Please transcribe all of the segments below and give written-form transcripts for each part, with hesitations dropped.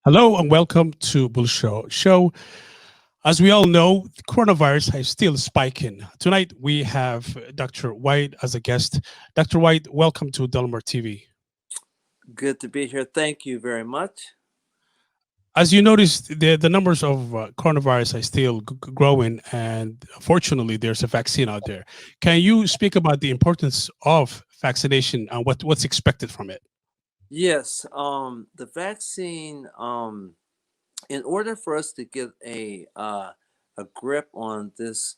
Hello and welcome to Bull Show. As we all know, coronavirus is still spiking. Tonight we have Dr. White as a guest. Dr. White, welcome to Delmar TV. Good to be here. Thank you very much. As you noticed, the numbers of coronavirus are still growing, and fortunately, there's a vaccine out there. Can you speak about the importance of vaccination and what's expected from it? Yes, the vaccine. In order for us to get a grip on this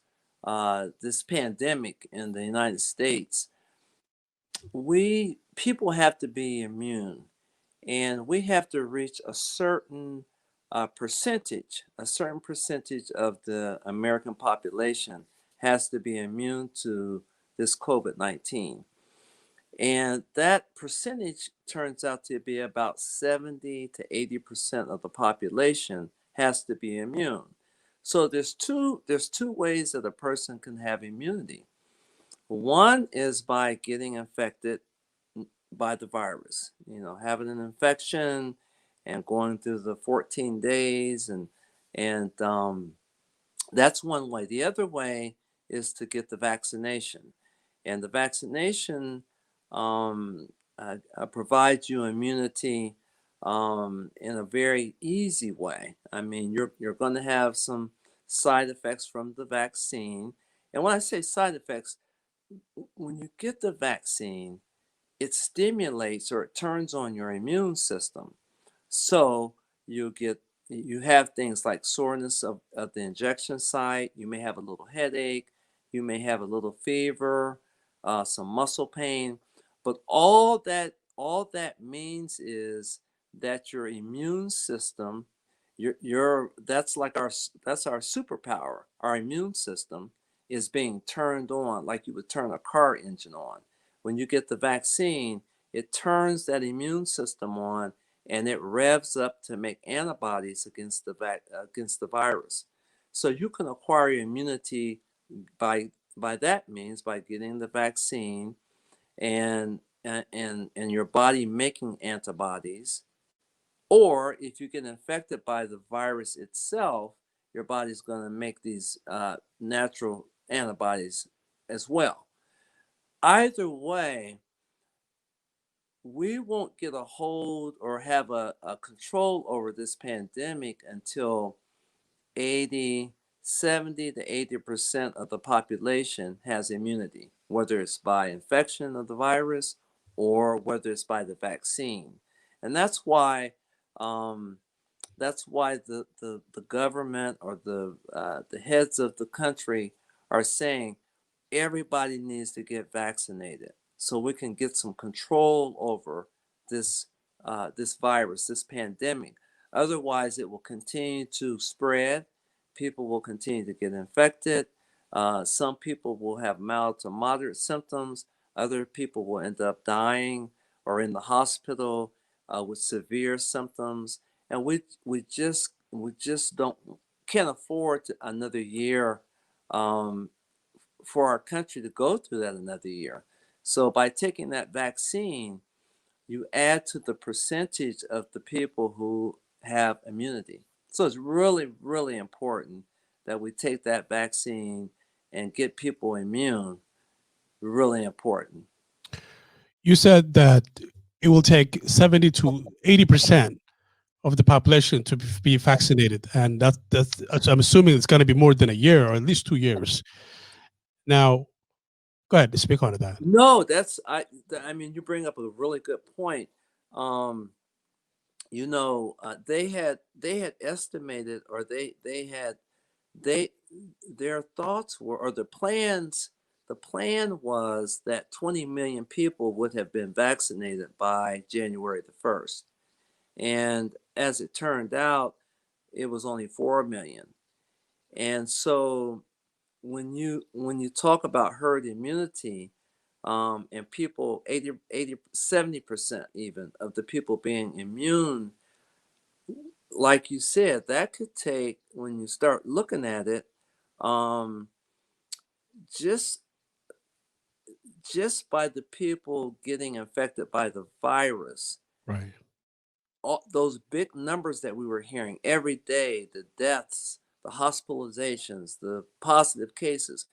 pandemic in the United States, we people have to be immune, and we have to reach a certain percentage of the American population has to be immune to this COVID-19. And that percentage turns out to be about 70 to 80% of the population has to be immune. So there's two ways that a person can have immunity. One is by getting infected by the virus, having an infection and going through the 14 days and that's one way. The other way is to get the vaccination. And the vaccination provides you immunity in a very easy way. I mean, you're going to have some side effects from the vaccine. And when I say side effects, when you get the vaccine, it stimulates or it turns on your immune system. So you have things like soreness of the injection site. You may have a little headache. You may have a little fever, some muscle pain. But all that means is that your immune system, your that's our superpower. Our immune system is being turned on like you would turn a car engine on. When you get the vaccine, it turns that immune system on and it revs up to make antibodies against the virus. So you can acquire immunity by that means by getting the vaccine and your body making antibodies. Or if you get infected by the virus itself, your body's going to make these natural antibodies as well. Either way, we won't get a hold or have a control over this pandemic until 80, 70 to 80% of the population has immunity, whether it's by infection of the virus or whether it's by the vaccine. And um, that's why the government or the heads of the country are saying everybody needs to get vaccinated so we can get some control over this this virus, this pandemic. Otherwise, it will continue to spread. People will continue to get infected. Some people will have mild to moderate symptoms. Other people will end up dying or in the hospital with severe symptoms. And we just don't can't afford another year um, for our country to go through that another year. So by taking that vaccine, you add to the percentage of the people who have immunity. So it's really, really important that we take that vaccine and get people immune. Really important. You said that it will take 70 to 80% of the population to be vaccinated, and that's I'm assuming it's going to be more than a year or at least 2 years. Now, go ahead, speak on that. No, I mean, you bring up a really good point. Um, they had estimated, or they their thoughts were, or the plan was that 20 million people would have been vaccinated by January the 1st. And as it turned out, it was only 4 million. And so when you talk about herd immunity, and people 70% even of the people being immune, like you said, that could take, when you start looking at it, um, just just by the people getting infected by the virus, Right. all those big numbers that we were hearing every day, the deaths, the hospitalizations, the positive cases,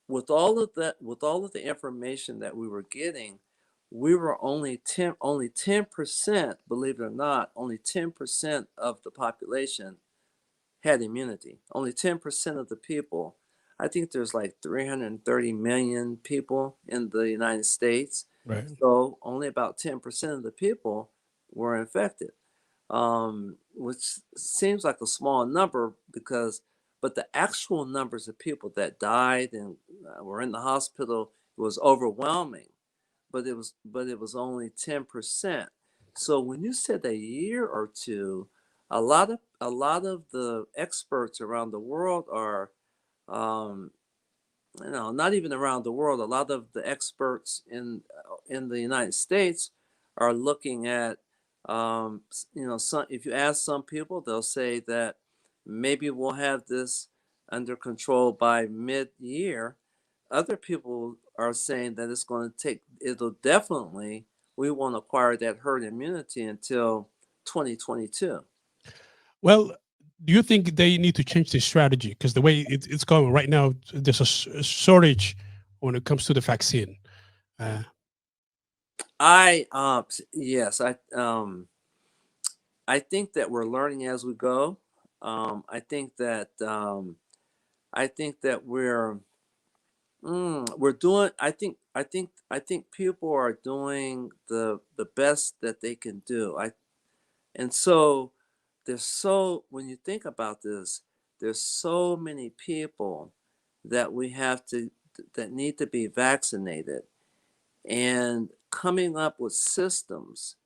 with all of that, with all of the information that we were getting, we were only 10%, believe it or not, only 10% of the population had immunity. Only 10% of the people. I think there's like 330 million people in the United States. Right. So only about 10% of the people were infected, which seems like a small number but the actual numbers of people that died and were in the hospital was overwhelming. But it was only 10%. So when you said a year or two, a lot of the experts around the world are, um, not even around the world. A lot of the experts in the United States are looking at, some. If you ask some people, they'll say that maybe we'll have this under control by mid-year. Other people are saying that it's going to take. It'll definitely. We won't acquire that herd immunity until 2022. Well, do you think they need to change their strategy? Because the way it's going right now, there's a shortage when it comes to the vaccine. Uh, Yes, I think that we're learning as we go. I think that we're doing. I think people are doing the best that they can do. And so when you think about this, there's so many people that we have to that need to be vaccinated, and coming up with systems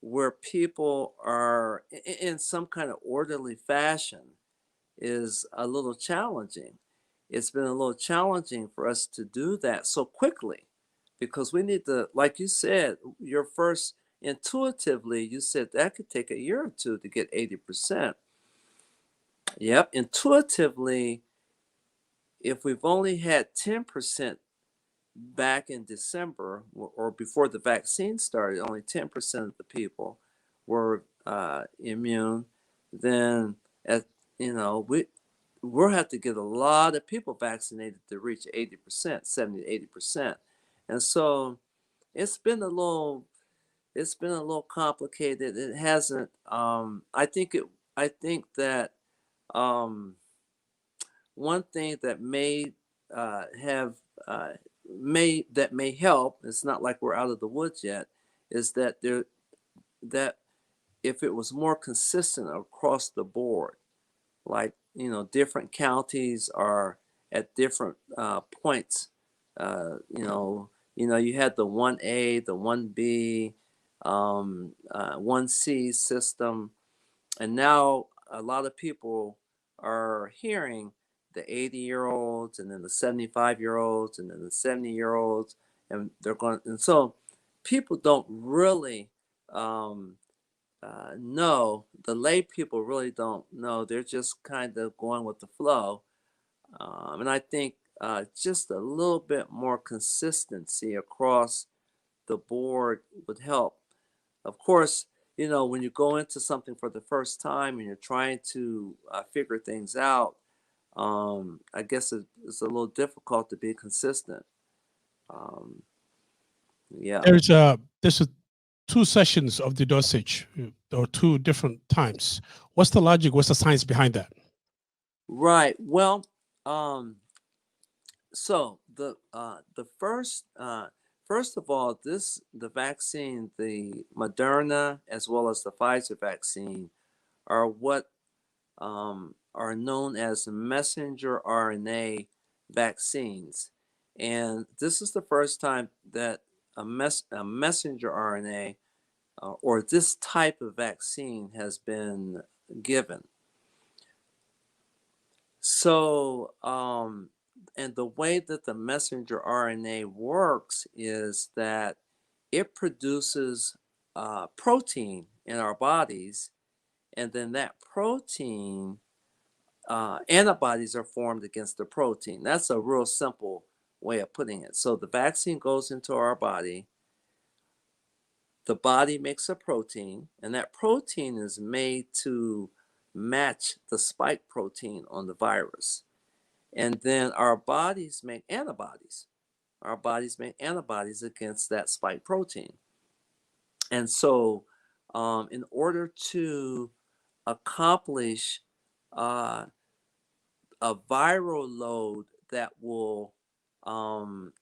where people are in some kind of orderly fashion is a little challenging. It's been a little challenging for us to do that so quickly because we need to, like you said, your first intuitively, you said that could take a year or two to get 80%. Yep, intuitively, if we've only had 10% back in December or before the vaccine started, only 10% of the people were immune, then at, we'll have to get a lot of people vaccinated to reach 80%, 70 to 80%. And so it's been a little complicated. It hasn't I think that um one thing that have may help, it's not like we're out of the woods yet, is that if it was more consistent across the board, like different counties are at different points. You had the 1A, the 1B, 1C system, and now a lot of people are hearing the 80-year-olds and then the 75-year-olds and then the 70-year-olds, and they're going, and so people don't really know. The lay people really don't know. They're just kind of going with the flow. And I think just a little bit more consistency across the board would help. Of course, when you go into something for the first time and you're trying to figure things out, I guess it's a little difficult to be consistent. Um, yeah. there's two sessions of the dosage or two different times. What's the logic? What's the science behind that? Right. Well, so first of all, the vaccine, the Moderna as well as the Pfizer vaccine, are what are known as messenger RNA vaccines, and this is the first time that a messenger RNA or this type of vaccine has been given. So, and the way that the messenger RNA works is that it produces protein in our bodies, and then that protein, antibodies are formed against the protein. That's a real simple way of putting it. So the vaccine goes into our body. the body makes a protein, and that protein is made to match the spike protein on the virus. And then our bodies make antibodies. Our bodies make antibodies against that spike protein. And so, in order to accomplish uh, a viral load that will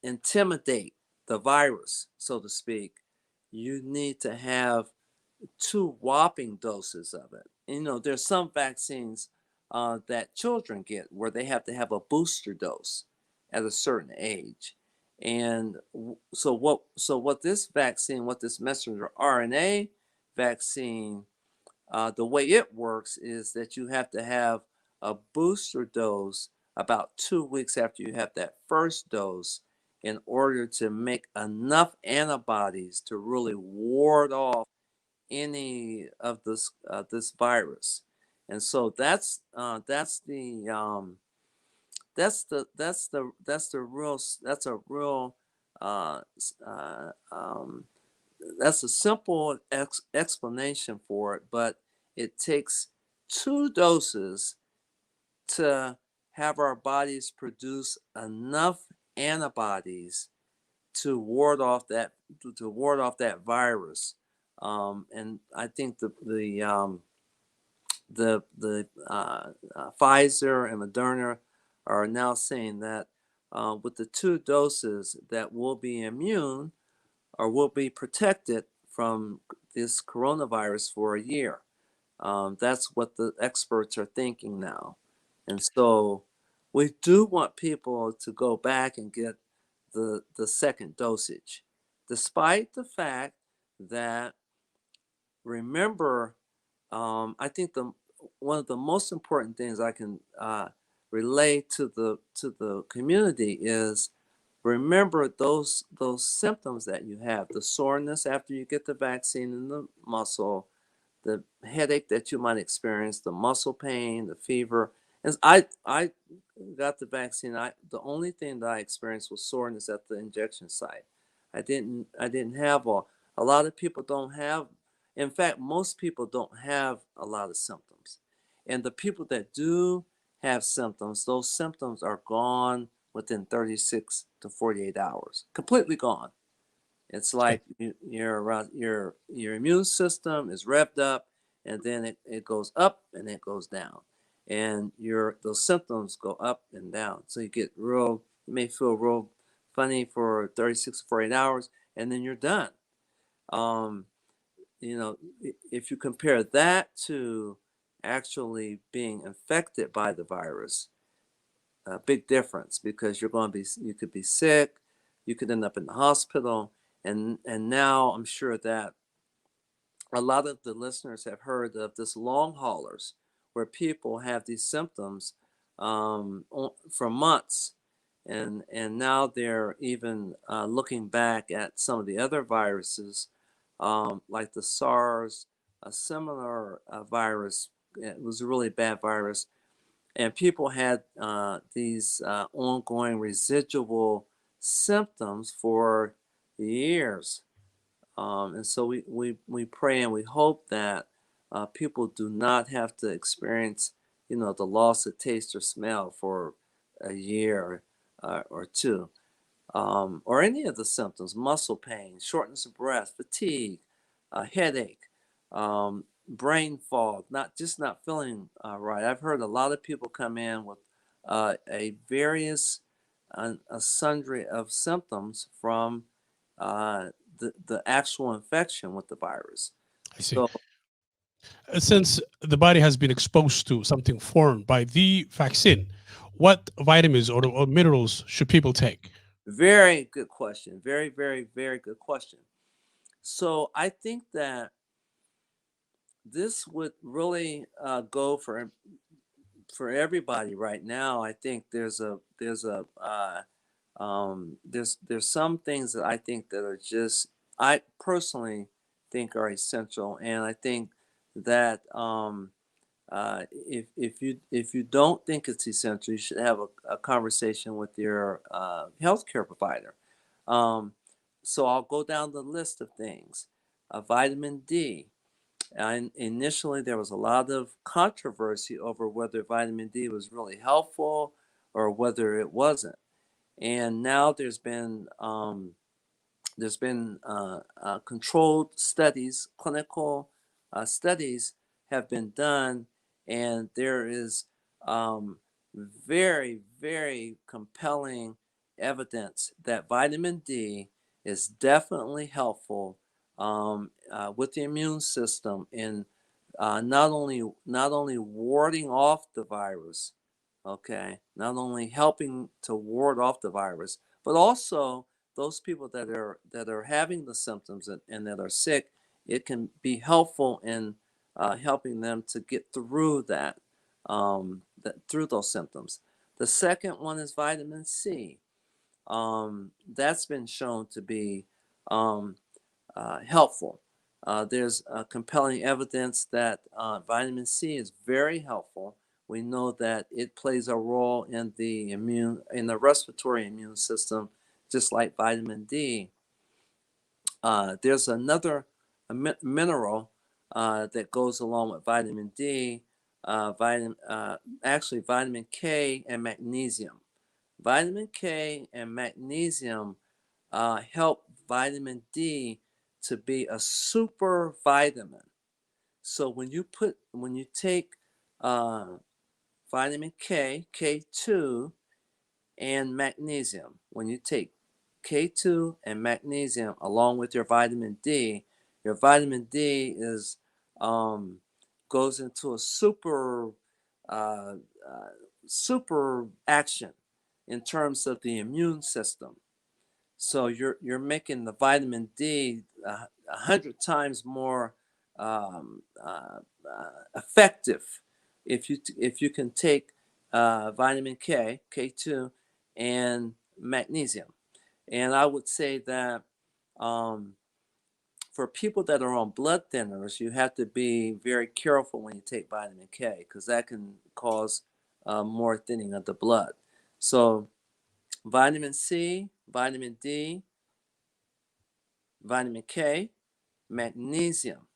intimidate the virus, so to speak, you need to have two whopping doses of it. You know, there's some vaccines that children get where they have to have a booster dose at a certain age. And so what this vaccine, what this messenger RNA vaccine, the way it works is that you have to have a booster dose about 2 weeks after you have that first dose in order to make enough antibodies to really ward off any of this virus. And so uh, s- uh, um, that's a simple explanation for it, but it takes two doses to have our bodies produce enough antibodies to ward off that virus. And I think the Pfizer and Moderna are now saying that with the two doses that will be immune or will be protected from this coronavirus for a year. That's what the experts are thinking now. And so we do want people to go back and get the second dosage, despite the fact that, remember, I think the one of the most important things I can relay to the community is, remember those symptoms that you have: the soreness after you get the vaccine in the muscle, the headache that you might experience, the muscle pain, the fever. As I got the vaccine, the only thing that I experienced was soreness at the injection site. I didn't have a lot of people don't have. In fact, most people don't have a lot of symptoms, and the people that do have symptoms, those symptoms are gone within 36 to 48 hours, completely gone. It's Okay. like your immune system is revved up, and then it goes up and it goes down, and your those symptoms go up and down. So you may feel real funny for 36 to 48 hours, and then you're done. Um, if you compare that to actually being infected by the virus, a big difference, because you could be sick, you could end up in the hospital. And now I'm sure that a lot of the listeners have heard of this long haulers, where people have these symptoms for months, and now they're even looking back at some of the other viruses, like the SARS, a similar virus. It was a really bad virus, and people had these ongoing residual symptoms for years. And so we pray and we hope that people do not have to experience, the loss of taste or smell for a year or two, or any of the symptoms: muscle pain, shortness of breath, fatigue, headache, brain fog, not feeling right. I've heard a lot of people come in with a sundry of symptoms from uh, the actual infection with the virus. I see. So Since the body has been exposed to something foreign by the vaccine, what vitamins or minerals should people take? very good question. Very, very, very good question. So I think that this would really go for everybody right now. I think there's some things that I think that are just, I personally think are essential, and I think that if you don't think it's essential, you should have a conversation with your healthcare provider. Um, so I'll go down the list of things. vitamin D. And initially, there was a lot of controversy over whether vitamin D was really helpful or whether it wasn't. And now there's been controlled studies, clinical studies have been done, and there is very, very compelling evidence that vitamin D is definitely helpful with the immune system in not only warding off the virus, okay, not only helping to ward off the virus, but also those people that are having the symptoms and that are sick. It can be helpful in helping them to get through through those symptoms. The second one is vitamin C. That's been shown to be um, helpful. There's compelling evidence that vitamin C is very helpful. We know that it plays a role in the respiratory immune system, just like vitamin D. There's another mineral that goes along with vitamin D, actually vitamin K and magnesium. Vitamin K and magnesium help vitamin D to be a super vitamin. So when you take uh, vitamin K, K2, and magnesium, when you take K2 and magnesium along with your vitamin D is goes into a uh, uh, super action in terms of the immune system. So you're making the vitamin D 100 times more effective if you can take vitamin K, K2, and magnesium. And I would say that um, for people that are on blood thinners, you have to be very careful when you take vitamin K because that can cause more thinning of the blood. So vitamin C, vitamin D, vitamin K, magnesium,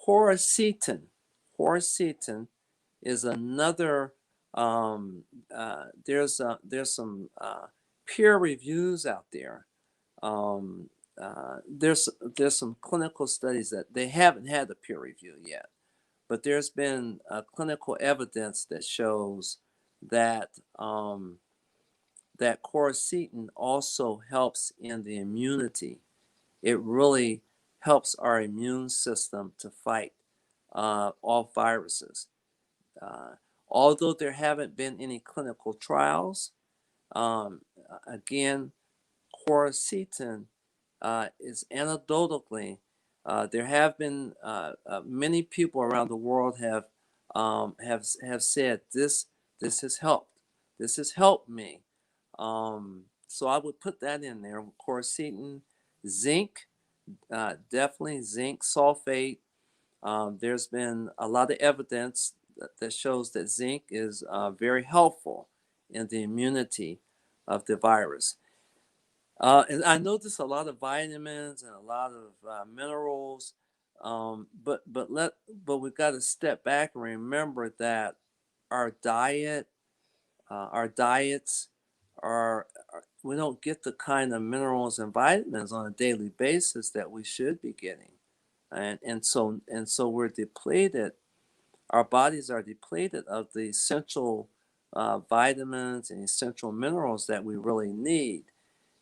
quercetin. Quercetin is another. There's some peer reviews out there. There's some clinical studies that they haven't had a peer review yet, but there's been clinical evidence that shows that that quercetin also helps in the immunity. It really helps our immune system to fight off viruses. Uh, Although there haven't been any clinical trials, again, quercetin is anecdotally, there have been many people around the world have said this has helped. This has helped me. So I would put that in there. Quercetin, zinc, definitely zinc sulfate. There's been a lot of evidence that shows that zinc is very helpful in the immunity of the virus. And I notice a lot of vitamins and a lot of minerals, but we've got to step back and remember that our our diets are we don't get the kind of minerals and vitamins on a daily basis that we should be getting, and so we're depleted. Our bodies are depleted of the essential vitamins and essential minerals that we really need.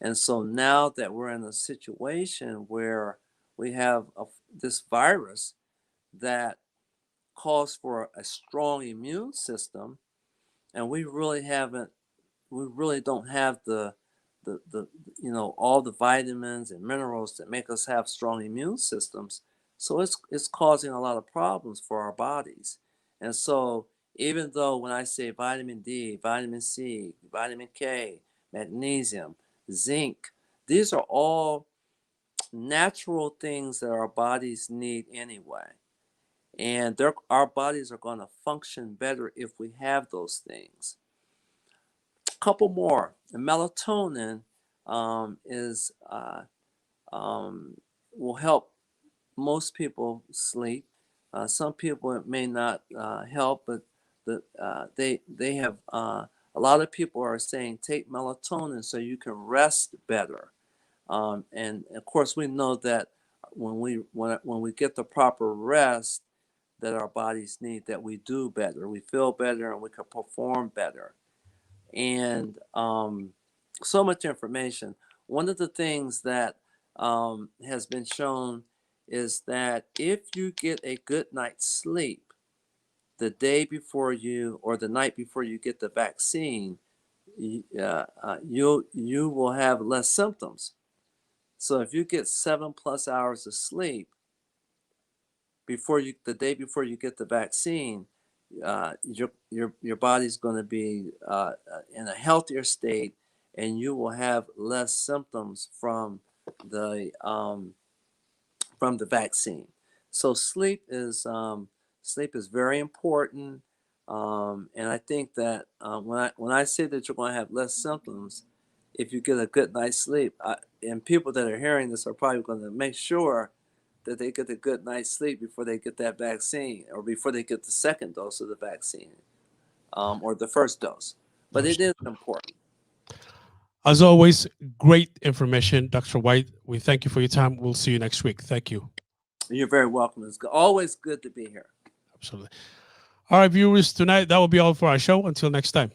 And so now that we're in a situation where we have this virus that calls for a strong immune system, and we really don't have the all the vitamins and minerals that make us have strong immune systems. So it's causing a lot of problems for our bodies. And so even though when I say vitamin D, vitamin C, vitamin K, magnesium, zinc, these are all natural things that our bodies need anyway. And our bodies are going to function better if we have those things. A couple more. The melatonin is um, will help most people sleep. Some people it may not help, but they have a lot of people are saying take melatonin so you can rest better. And of course, we know that when we get the proper rest that our bodies need, that we do better, we feel better, and we can perform better. And so much information. One of the things that has been shown is that if you get a good night's sleep the day before you or the night before you get the vaccine, you will have less symptoms. So if you get 7+ hours of sleep the day before you get the vaccine, your body's going to be in a healthier state, and you will have less symptoms from the vaccine. So sleep is very important, and I think that when I say that you're going to have less symptoms if you get a good night's sleep, and people that are hearing this are probably going to make sure that they get a good night's sleep before they get that vaccine or before they get the second dose of the vaccine or the first dose. But it is important. As always, great information, Dr. White. We thank you for your time. We'll see you next week. Thank you. You're very welcome. It's always good to be here. Absolutely. All right, viewers, tonight that will be all for our show. Until next time.